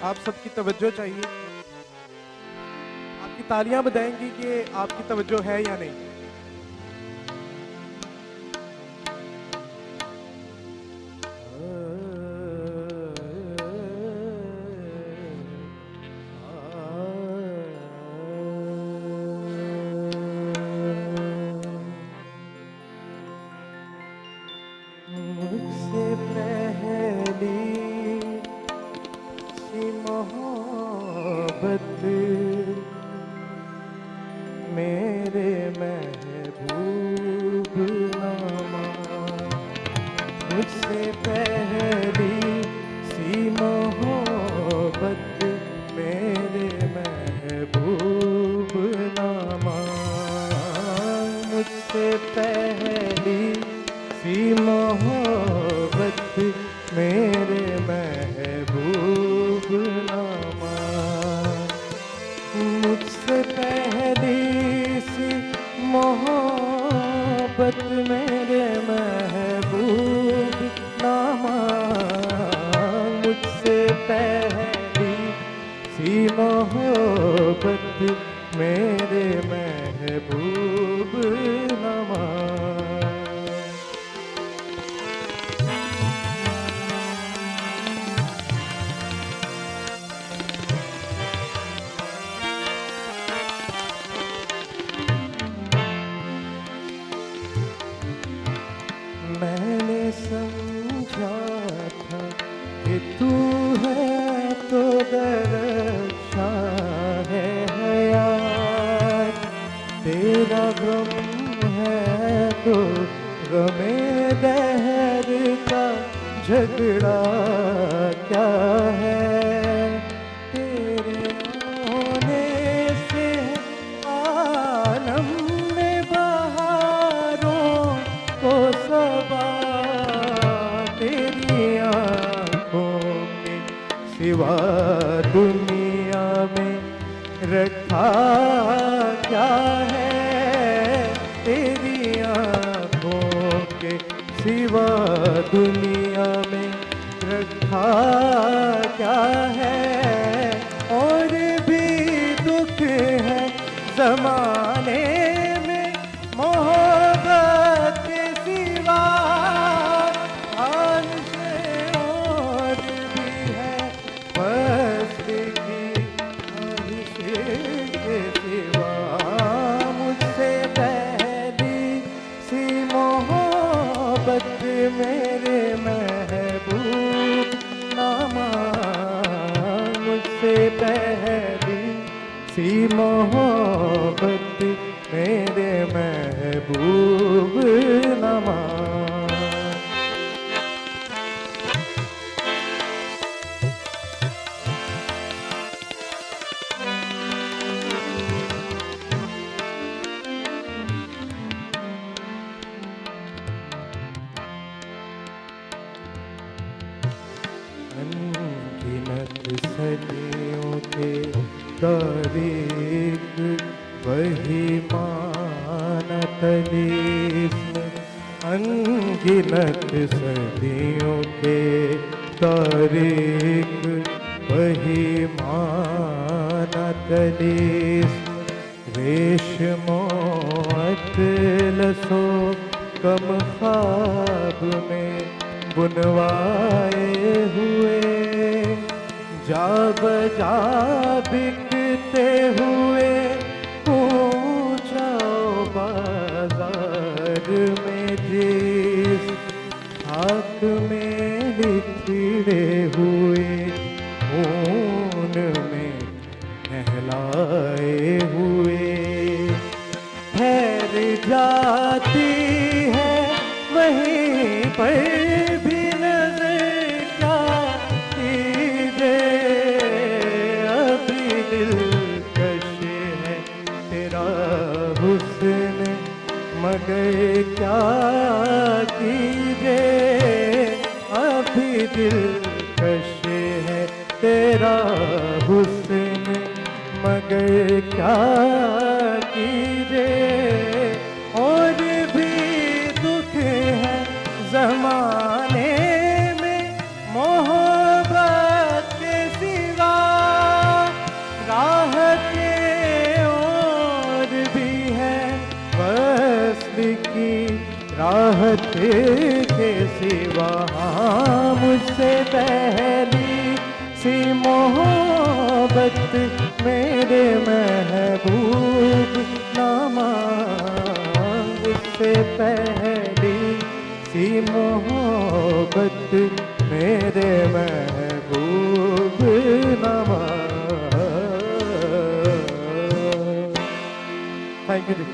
आप सबकी तवज्जो चाहिए। आपकी तालियां बताएंगी कि आपकी तवज्जो है या नहीं। मुझसे पहली सी मोहब्बत मेरे महबूब नामा, मुझसे पहली सी मोहब्बत मेरे महबूब नामा, मुझसे पहली सी मोहब्बत मेरे महबूब नामा, मुझसे पहली सी मोहब्बत मेरे महबूब नामा, मुझसे पहली सी मोहब्बत मेरे महबूब नामा। मैंने समझा था कि तू है तो दर्शा है हयात, तेरा गम है तो गमे दहर का झगड़ा क्या है, तेरे होने से आलम में बहारों को सबा, तेरी आँखों के सिवा दुनिया में रखा क्या है, तेरी आँखों के सिवा दुनिया में रखा क्या है, और भी दुख है ज़माने में मोहब्बत के सिवा, हाल से और भी है मस्ती की ख्वाहिश के सिवा, मुझसे पहली सी मोहब्बत मेरे महबूब नामा, मुझसे पहली सी मोहब्बत मेरे महबूब नामा। अनगिनत सदियों के तारीख वही मानत इसमें, अनगिनत सदियों के तारीख वही मानत इसमें, रेशमो अतलसो कम ख्वाब में बुनवाए हुए, जा बजा बिकते हुए पूछो बाजार में, जिस खाक में लिखिड़े हुए खून में नहलाए हुए, ठहर जाती है वहीं पर भी नजर क्या कीजे, अभी दिलकश है तेरा हुस्न मगर क्या कीजे, अभी दिलकश है तेरा हुस्न मगर क्या कीजे, और भी दुख है ज़माने में मोहब्बत के सिवा, राहत के सिवा मुझसे पहली सी मोहब्बत मेरे महबूब ना मांग, उससे पहली सी मोहब्बत मेरे महबूब ना मांग। Thank you ji.